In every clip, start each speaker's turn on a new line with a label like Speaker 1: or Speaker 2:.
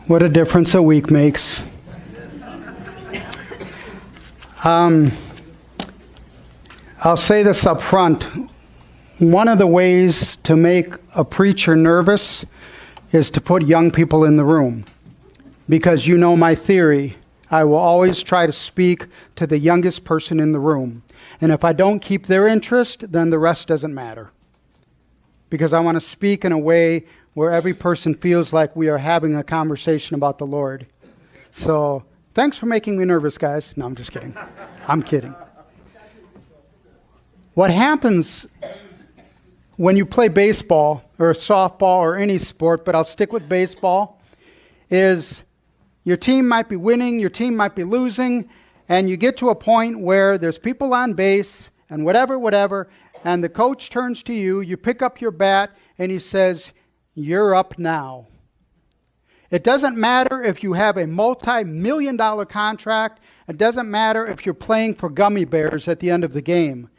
Speaker 1: What a difference a week makes. I'll say this up front. One of the ways to make a preacher nervous is to put young people in the room. Because you know my theory, I will always try to speak to the youngest person in the room. And if I don't keep their interest, then the rest doesn't matter. Because I want to speak in a way where every person feels like we are having a conversation about the Lord. So, thanks for making me nervous, guys. No, I'm just kidding. I'm kidding. What happens when you play baseball or softball or any sport, but I'll stick with baseball, is your team might be winning, your team might be losing, and you get to a point where there's people on base and whatever, and the coach turns to you, you pick up your bat, and he says, "You're up now." It doesn't matter if you have a multi-million-dollar contract. It doesn't matter if you're playing for gummy bears at the end of the game.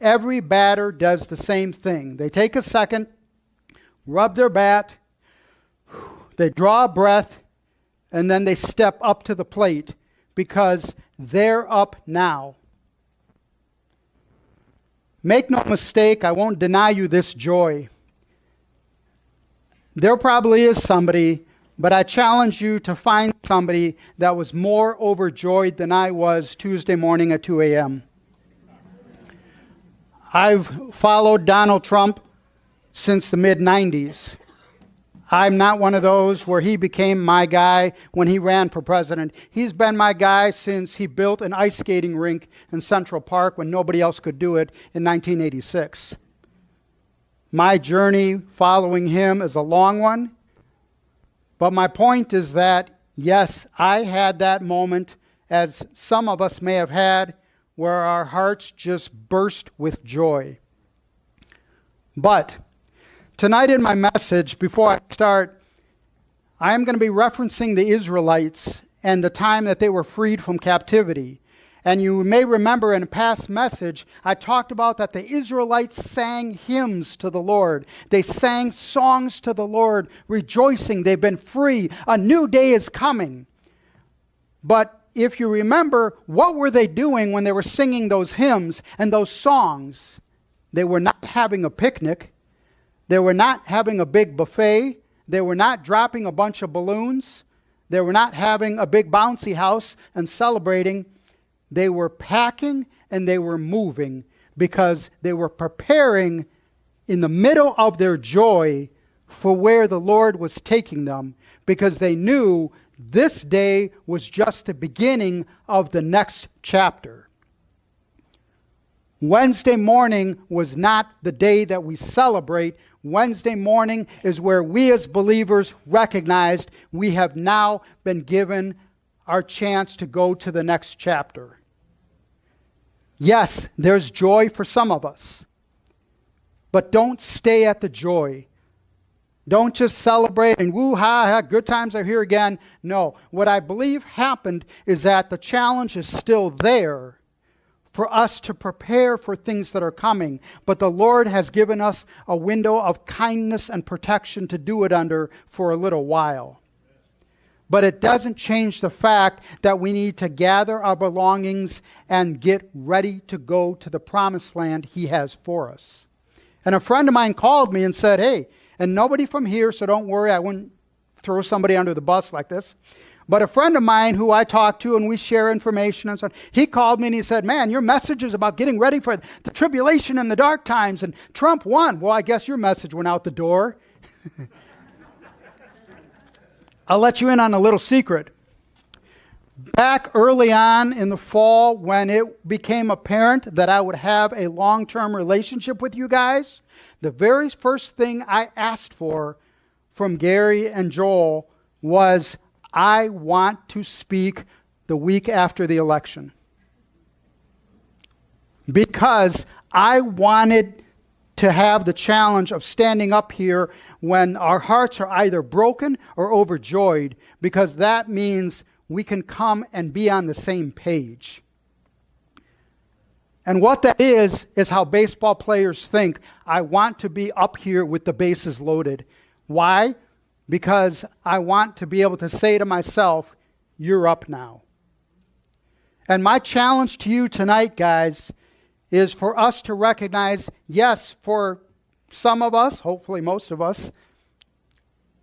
Speaker 1: Every batter does the same thing. They take a second, rub their bat, they draw a breath, and then they step up to the plate because they're up now. Make no mistake, I won't deny you this joy. There probably is somebody, but I challenge you to find somebody that was more overjoyed than I was Tuesday morning at 2 a.m. I've followed Donald Trump since the mid-90s. I'm not one of those where he became my guy when he ran for president. He's been my guy since he built an ice skating rink in Central Park when nobody else could do it in 1986. My journey following him is a long one, but my point is that, yes, I had that moment, as some of us may have had, where our hearts just burst with joy. But tonight in my message, before I start, I am going to be referencing the Israelites and the time that they were freed from captivity. And you may remember in a past message, I talked about that the Israelites sang hymns to the Lord. They sang songs to the Lord, rejoicing they've been free. A new day is coming. But if you remember, what were they doing when they were singing those hymns and those songs? They were not having a picnic. They were not having a big buffet. They were not dropping a bunch of balloons. They were not having a big bouncy house and celebrating. They were packing and they were moving because they were preparing in the middle of their joy for where the Lord was taking them, because they knew this day was just the beginning of the next chapter. Wednesday morning was not the day that we celebrate. Wednesday morning is where we as believers recognized we have now been given our chance to go to the next chapter. Yes, there's joy for some of us, but don't stay at the joy. Don't just celebrate and woo-ha, good times are here again. No, what I believe happened is that the challenge is still there for us to prepare for things that are coming, but the Lord has given us a window of kindness and protection to do it under for a little while. But it doesn't change the fact that we need to gather our belongings and get ready to go to the promised land He has for us. And a friend of mine called me and said, "Hey," and nobody from here, so don't worry, I wouldn't throw somebody under the bus like this. But a friend of mine who I talk to and we share information and so on, he called me and he said, "Man, your message is about getting ready for the tribulation and the dark times, and Trump won." Well, I guess your message went out the door. I'll let you in on a little secret. Back early on in the fall, when it became apparent that I would have a long-term relationship with you guys, the very first thing I asked for from Gary and Joel was, I want to speak the week after the election. Because I wanted to have the challenge of standing up here when our hearts are either broken or overjoyed, because that means we can come and be on the same page. And what that is how baseball players think. I want to be up here with the bases loaded. Why? because I want to be able to say to myself, you're up now. And my challenge to you tonight, guys, is for us to recognize, yes, for some of us, hopefully most of us,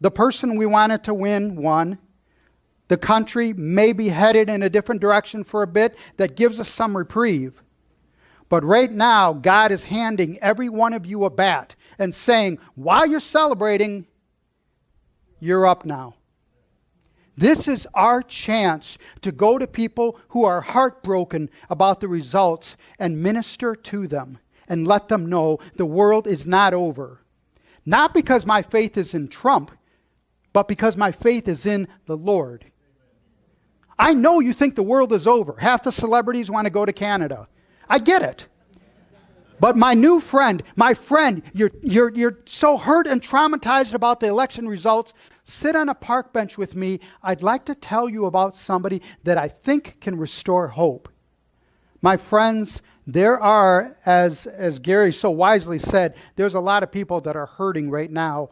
Speaker 1: the person we wanted to win won. The country may be headed in a different direction for a bit that gives us some reprieve. But right now, God is handing every one of you a bat and saying, while you're celebrating, you're up now. This is our chance to go to people who are heartbroken about the results and minister to them and let them know the world is not over. Not because my faith is in Trump, but because my faith is in the Lord. I know you think the world is over. Half the celebrities want to go to Canada. I get it. But my new friend, you're so hurt and traumatized about the election results. Sit on a park bench with me. I'd like to tell you about somebody that I think can restore hope. My friends, there are, as Gary so wisely said, there's a lot of people that are hurting right now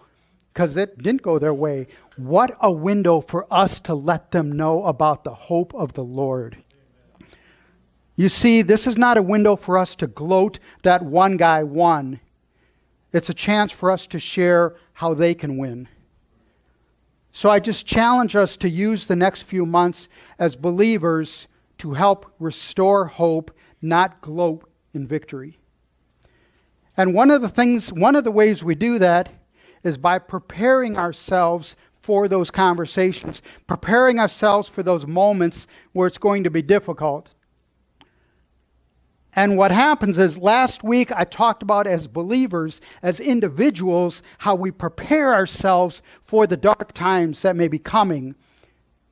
Speaker 1: because it didn't go their way. What a window for us to let them know about the hope of the Lord. You see, this is not a window for us to gloat that one guy won. It's a chance for us to share how they can win. So I just challenge us to use the next few months as believers to help restore hope, not gloat in victory. And one of the ways we do that is by preparing ourselves for those conversations, preparing ourselves for those moments where it's going to be difficult. And what happens is, last week I talked about as believers, as individuals, how we prepare ourselves for the dark times that may be coming.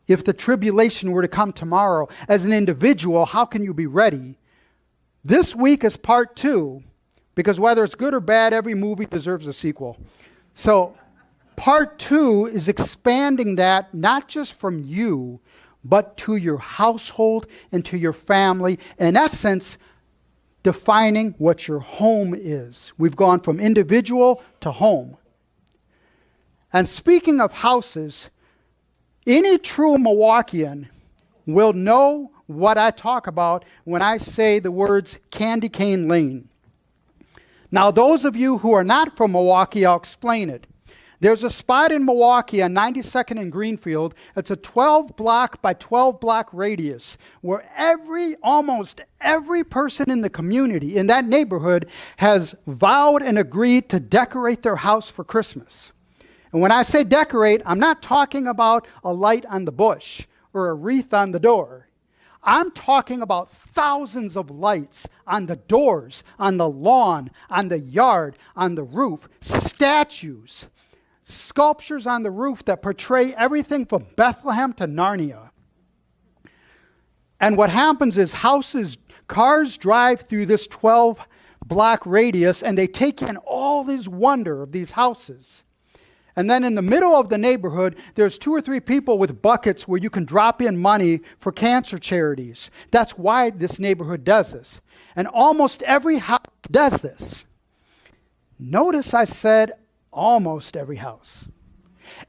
Speaker 1: If the tribulation were to come tomorrow, as an individual, how can you be ready? This week is part 2, because whether it's good or bad, every movie deserves a sequel. So part 2 is expanding that, not just from you, but to your household and to your family. In essence, defining what your home is. We've gone from individual to home. And speaking of houses, any true Milwaukeean will know what I talk about when I say the words Candy Cane Lane. Now, those of you who are not from Milwaukee, I'll explain it. There's a spot in Milwaukee on 92nd and Greenfield. It's a 12 block by 12 block radius where almost every person in the community, in that neighborhood, has vowed and agreed to decorate their house for Christmas. And when I say decorate, I'm not talking about a light on the bush or a wreath on the door. I'm talking about thousands of lights on the doors, on the lawn, on the yard, on the roof, statues, sculptures on the roof that portray everything from Bethlehem to Narnia. And what happens is cars drive through this 12 block radius and they take in all this wonder of these houses. And then in the middle of the neighborhood, there's 2 or 3 people with buckets where you can drop in money for cancer charities. That's why this neighborhood does this. And almost every house does this. Notice I said almost every house.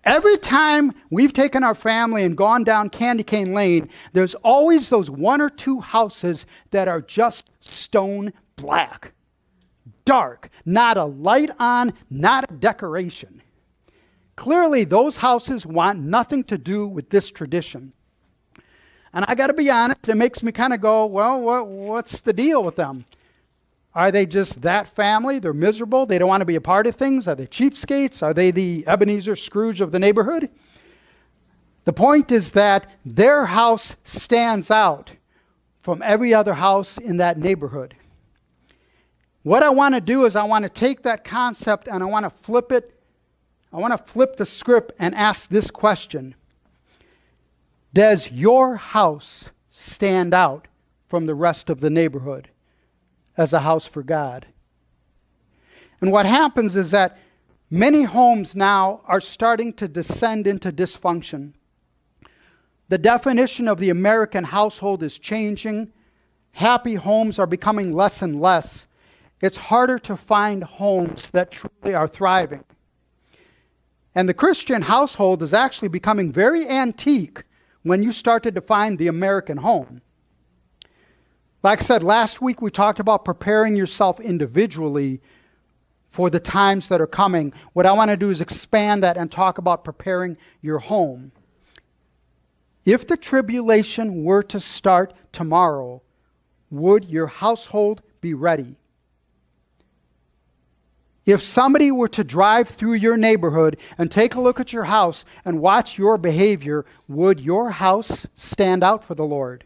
Speaker 1: Every time we've taken our family and gone down Candy Cane Lane, there's always those 1 or 2 houses that are just stone black. Dark. Not a light on, not a decoration. Clearly, those houses want nothing to do with this tradition. And I got to be honest, it makes me kind of go, well, what's the deal with them? Are they just that family? They're miserable. They don't want to be a part of things. Are they cheapskates? Are they the Ebenezer Scrooge of the neighborhood? The point is that their house stands out from every other house in that neighborhood. What I want to do is I want to take that concept and I want to flip it. I want to flip the script and ask this question. Does your house stand out from the rest of the neighborhood as a house for God? And what happens is that many homes now are starting to descend into dysfunction. The definition of the American household is changing. Happy homes are becoming less and less. It's harder to find homes that truly are thriving. And the Christian household is actually becoming very antique when you start to define the American home. Like I said, last week we talked about preparing yourself individually for the times that are coming. What I want to do is expand that and talk about preparing your home. If the tribulation were to start tomorrow, would your household be ready? If somebody were to drive through your neighborhood and take a look at your house and watch your behavior, would your house stand out for the Lord?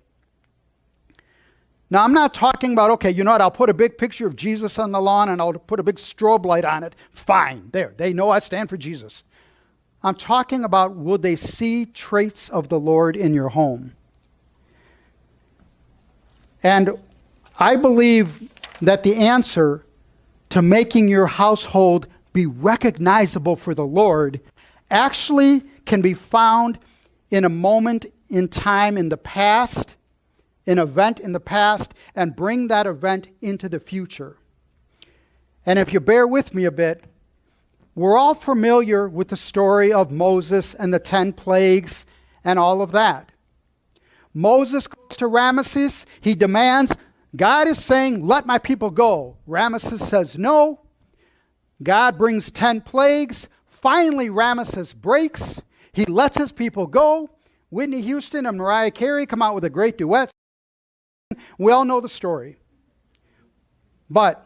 Speaker 1: Now, I'm not talking about, okay, you know what, I'll put a big picture of Jesus on the lawn and I'll put a big strobe light on it. Fine, there, they know I stand for Jesus. I'm talking about, will they see traits of the Lord in your home? And I believe that the answer to making your household be recognizable for the Lord actually can be found in a moment in time in the past, an event in the past, and bring that event into the future. And if you bear with me a bit, we're all familiar with the story of Moses and the 10 plagues and all of that. Moses goes to Ramesses. He demands, God is saying, let my people go. Ramesses says no. God brings 10 plagues. Finally, Ramesses breaks. He lets his people go. Whitney Houston and Mariah Carey come out with a great duet. We all know the story. But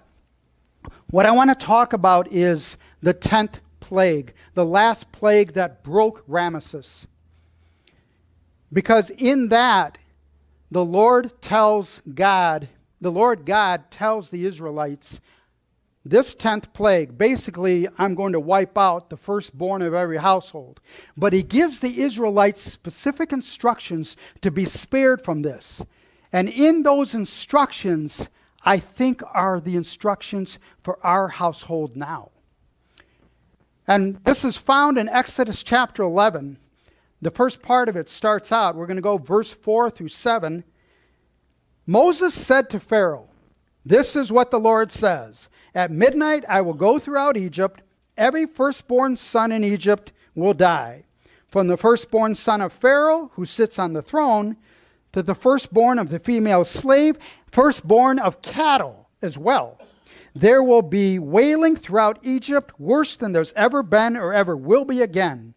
Speaker 1: what I want to talk about is the 10th plague, the last plague that broke Ramesses. Because in that, the Lord God tells the Israelites, this 10th plague, basically, I'm going to wipe out the firstborn of every household. But he gives the Israelites specific instructions to be spared from this. And in those instructions, I think are the instructions for our household now. And this is found in Exodus chapter 11. The first part of it starts out, we're going to go verse 4 through 7. Moses said to Pharaoh, this is what the Lord says. At midnight I will go throughout Egypt. Every firstborn son in Egypt will die. From the firstborn son of Pharaoh, who sits on the throne, to the firstborn of the female slave, firstborn of cattle as well. There will be wailing throughout Egypt, worse than there's ever been or ever will be again.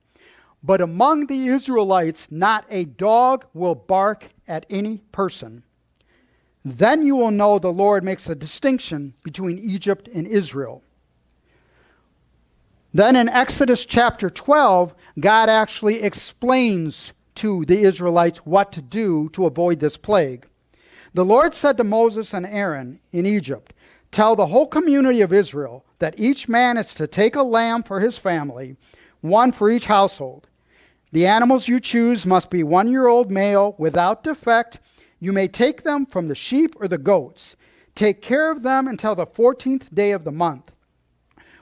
Speaker 1: But among the Israelites, not a dog will bark at any person. Then you will know the Lord makes a distinction between Egypt and Israel. Then in Exodus chapter 12, God actually explains to the Israelites what to do to avoid this plague. The Lord said to Moses and Aaron in Egypt, tell the whole community of Israel that each man is to take a lamb for his family, one for each household. The animals you choose must be 1-year-old male without defect. You may take them from the sheep or the goats. Take care of them until the 14th day of the month,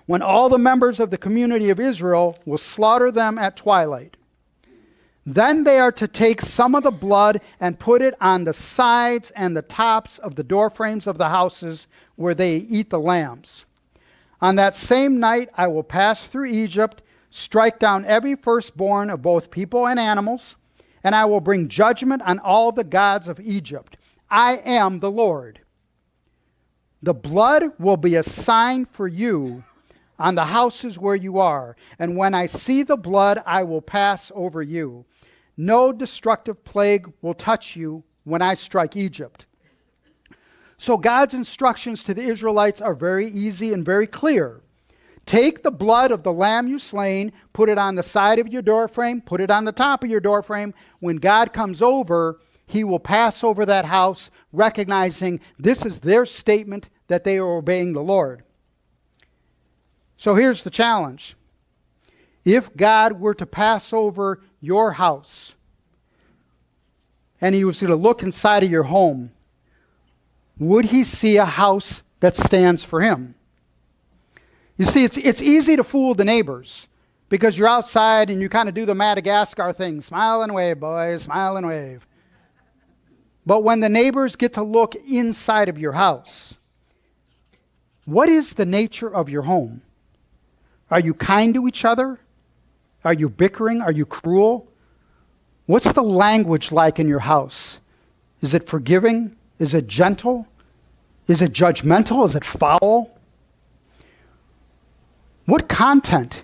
Speaker 1: when all the members of the community of Israel will slaughter them at twilight. Then they are to take some of the blood and put it on the sides and the tops of the door frames of the houses where they eat the lambs. On that same night I will pass through Egypt, strike down every firstborn of both people and animals, and I will bring judgment on all the gods of Egypt. I am the Lord. The blood will be a sign for you on the houses where you are, and when I see the blood, I will pass over you. No destructive plague will touch you when I strike Egypt. So God's instructions to the Israelites are very easy and very clear. Take the blood of the lamb you slain, put it on the side of your doorframe, put it on the top of your doorframe. When God comes over, he will pass over that house, recognizing this is their statement that they are obeying the Lord. So here's the challenge. If God were to pass over your house, and he was going to look inside of your home, would he see a house that stands for him? You see, it's easy to fool the neighbors because you're outside and you kind of do the Madagascar thing. Smile and wave, boys, smile and wave. But when the neighbors get to look inside of your house, what is the nature of your home? Are you kind to each other? Are you bickering? Are you cruel? What's the language like in your house? Is it forgiving? Is it gentle? Is it judgmental? Is it foul? What content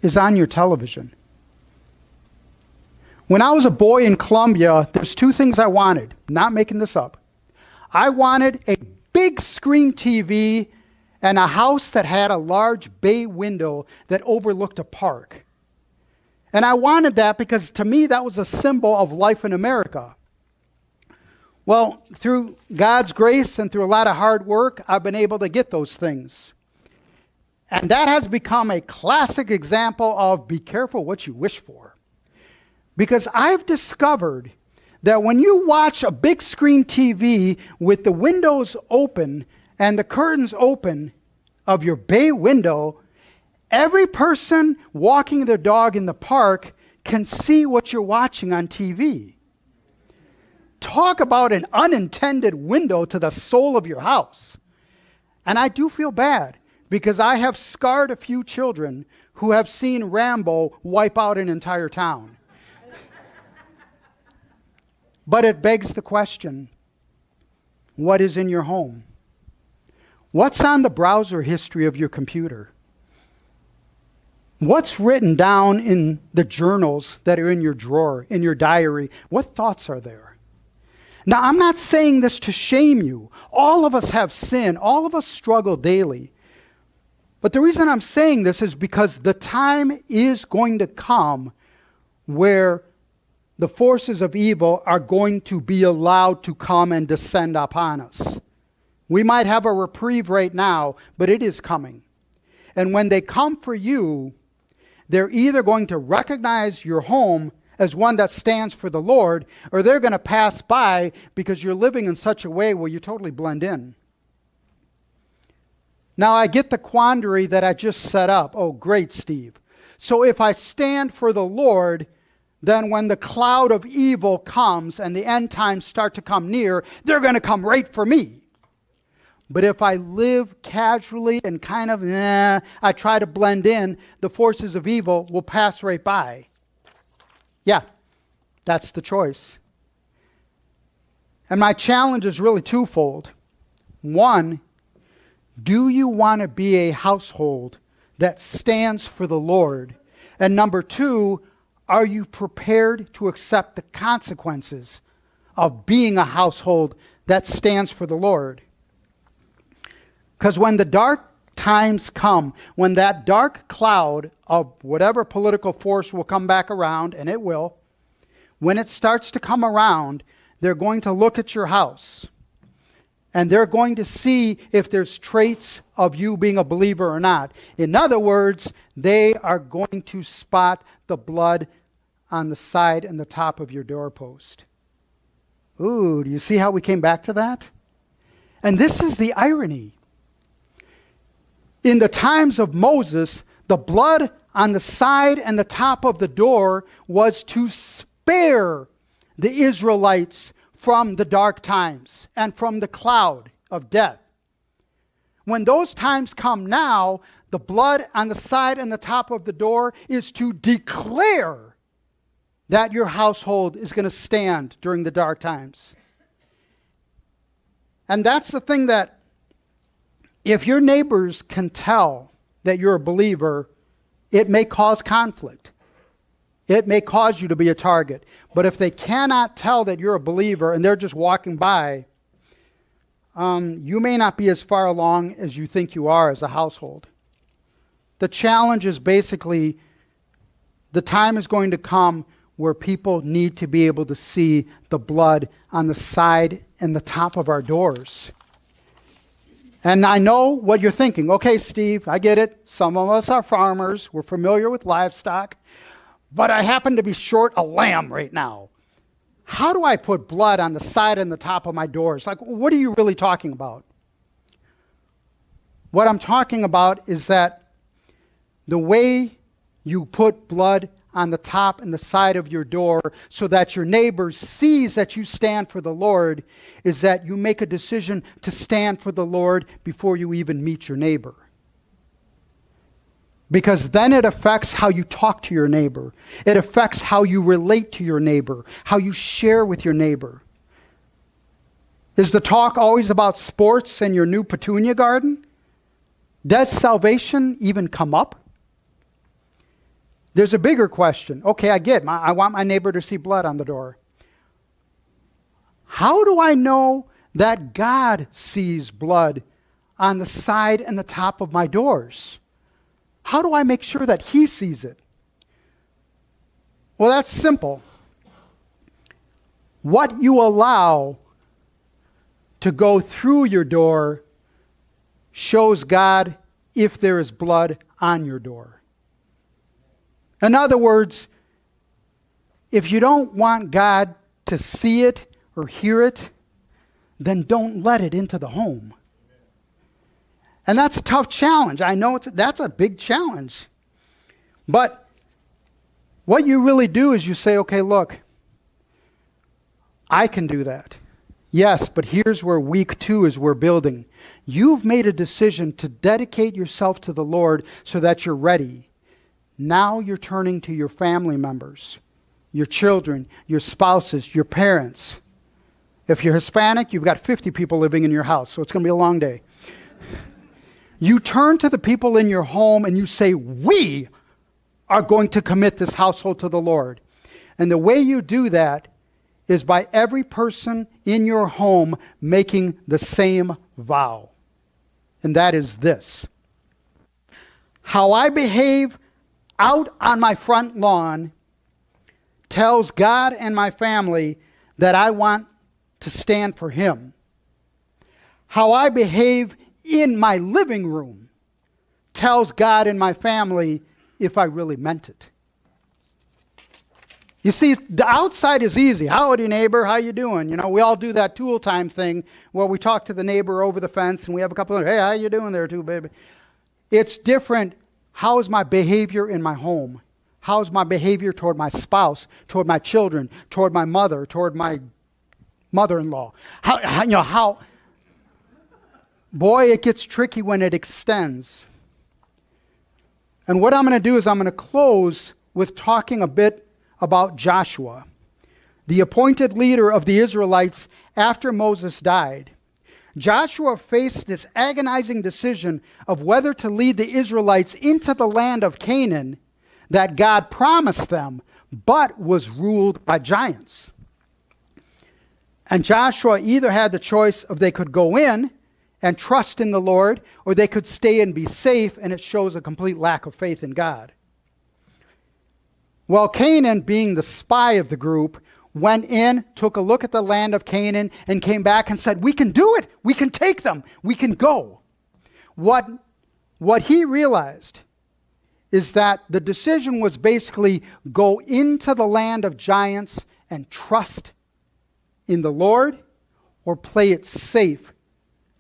Speaker 1: is on your television? When I was a boy in Columbia, there's two things I wanted. Not making this up. I wanted a big screen TV and a house that had a large bay window that overlooked a park. And I wanted that because to me that was a symbol of life in America. Well, through God's grace and through a lot of hard work, I've been able to get those things. And that has become a classic example of be careful what you wish for. Because I've discovered that when you watch a big screen TV with the windows open and the curtains open of your bay window, every person walking their dog in the park can see what you're watching on TV. Talk about an unintended window to the soul of your house. And I do feel bad because I have scarred a few children who have seen Rambo wipe out an entire town. But it begs the question, what is in your home? What's on the browser history of your computer? What's written down in the journals that are in your drawer, in your diary? What thoughts are there? Now, I'm not saying this to shame you. All of us have sin. All of us struggle daily. But the reason I'm saying this is because the time is going to come where the forces of evil are going to be allowed to come and descend upon us. We might have a reprieve right now, but it is coming. And when they come for you, they're either going to recognize your home as one that stands for the Lord, or they're going to pass by because you're living in such a way where you totally blend in. Now, I get the quandary that I just set up. Oh, great, Steve. So if I stand for the Lord, then when the cloud of evil comes and the end times start to come near, they're going to come right for me. But if I live casually and kind of, I try to blend in, the forces of evil will pass right by. Yeah, that's the choice. And my challenge is really twofold. One, do you want to be a household that stands for the Lord? And number two, are you prepared to accept the consequences of being a household that stands for the Lord? Because when the dark times come, when that dark cloud of whatever political force will come back around, and it will, when it starts to come around, they're going to look at your house. And they're going to see if there's traits of you being a believer or not. In other words, they are going to spot the blood on the side and the top of your doorpost. Ooh, do you see how we came back to that? And this is the irony. In the times of Moses, the blood on the side and the top of the door was to spare the Israelites from the dark times and from the cloud of death. When those times come now, the blood on the side and the top of the door is to declare that your household is going to stand during the dark times. And that's the thing that if your neighbors can tell that you're a believer, it may cause conflict. It may cause you to be a target. But if they cannot tell that you're a believer and they're just walking by, you may not be as far along as you think you are as a household. The challenge is basically the time is going to come where people need to be able to see the blood on the side and the top of our doors. And I know what you're thinking. Okay, Steve, I get it. Some of us are farmers. We're familiar with livestock. But I happen to be short a lamb right now. How do I put blood on the side and the top of my doors? Like, what are you really talking about? What I'm talking about is that the way you put blood on the top and the side of your door so that your neighbor sees that you stand for the Lord is that you make a decision to stand for the Lord before you even meet your neighbor. Because then it affects how you talk to your neighbor. It affects how you relate to your neighbor, how you share with your neighbor. Is the talk always about sports and your new petunia garden? Does salvation even come up? There's a bigger question. Okay, I want my neighbor to see blood on the door. How do I know that God sees blood on the side and the top of my doors? How do I make sure that He sees it? Well, that's simple. What you allow to go through your door shows God if there is blood on your door. In other words, if you don't want God to see it or hear it, then don't let it into the home. And that's a tough challenge. I know that's a big challenge. But what you really do is you say, okay, look, I can do that. Yes, but here's where week 2 is we're building. You've made a decision to dedicate yourself to the Lord so that you're ready. Now you're turning to your family members, your children, your spouses, your parents. If you're Hispanic, you've got 50 people living in your house, so it's going to be a long day. You turn to the people in your home and you say, we are going to commit this household to the Lord. And the way you do that is by every person in your home making the same vow. And that is this: how I behave out on my front lawn tells God and my family that I want to stand for Him. How I behave in my living room tells God and my family if I really meant it. You see, the outside is easy. Howdy, neighbor. How you doing? You know, we all do that tool time thing where we talk to the neighbor over the fence and we have a couple of, hey, how you doing there too, baby? It's different. How is my behavior in my home? How is my behavior toward my spouse, toward my children, toward my mother, toward my mother-in-law? Boy, it gets tricky when it extends. And what I'm going to do is I'm going to close with talking a bit about Joshua, the appointed leader of the Israelites after Moses died. Joshua faced this agonizing decision of whether to lead the Israelites into the land of Canaan that God promised them, but was ruled by giants. And Joshua either had the choice of they could go in and trust in the Lord, or they could stay and be safe, and it shows a complete lack of faith in God. Well, Canaan, being the spy of the group, went in, took a look at the land of Canaan, and came back and said, we can do it. We can take them. We can go. What he realized is that the decision was basically go into the land of giants and trust in the Lord, or play it safe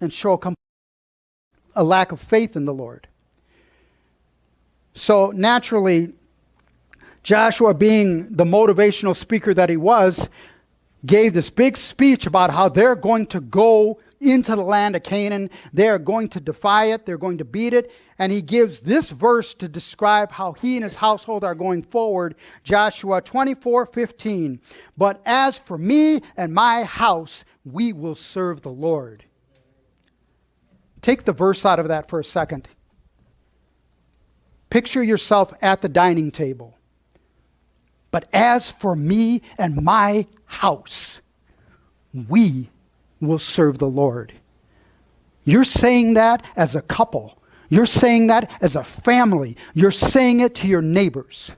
Speaker 1: and show a lack of faith in the Lord. So naturally, Joshua, being the motivational speaker that he was, gave this big speech about how they're going to go into the land of Canaan. They're going to defy it. They're going to beat it. And he gives this verse to describe how he and his household are going forward. Joshua 24:15. But as for me and my house, we will serve the Lord. Take the verse out of that for a second. Picture yourself at the dining table. But as for me and my house, we will serve the Lord. You're saying that as a couple. You're saying that as a family. You're saying it to your neighbors.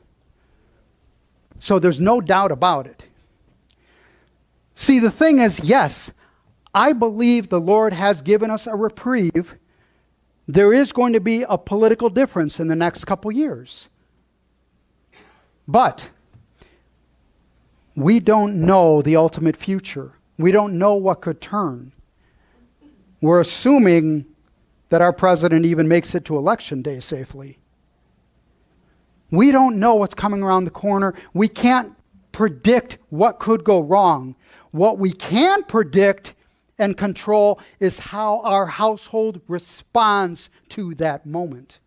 Speaker 1: So there's no doubt about it. See, the thing is, yes, I believe the Lord has given us a reprieve. There is going to be a political difference in the next couple years. But we don't know the ultimate future. We don't know what could turn. We're assuming that our president even makes it to election day safely. We don't know what's coming around the corner. We can't predict what could go wrong. What we can predict and control is how our household responds to that moment.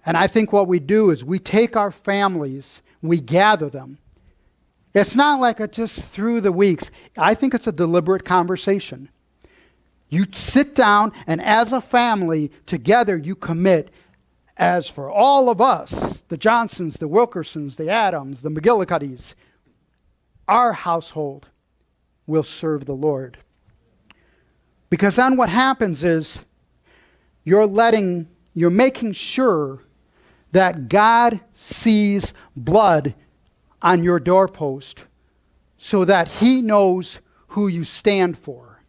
Speaker 1: And I think what we do is we take our families, we gather them. It's not like a just through the weeks. I think it's a deliberate conversation. You sit down, and as a family, together you commit, as for all of us, the Johnsons, the Wilkersons, the Adams, the McGillicuddies, our household will serve the Lord. Because then what happens is you're making sure that God sees blood on your doorpost so that he knows who you stand for.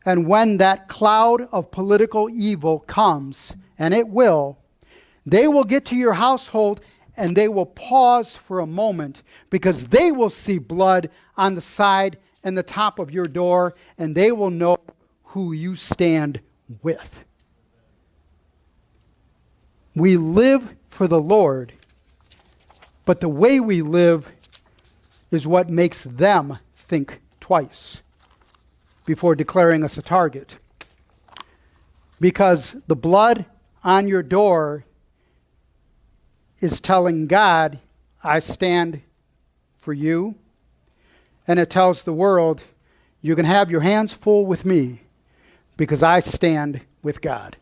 Speaker 1: And when that cloud of political evil comes, and it will, they will get to your household and they will pause for a moment because they will see blood on the side and the top of your door, and they will know who you stand with. We live for the Lord, but the way we live is what makes them think twice before declaring us a target. Because the blood on your door is telling God, I stand for you. And it tells the world, you can have your hands full with me because I stand with God.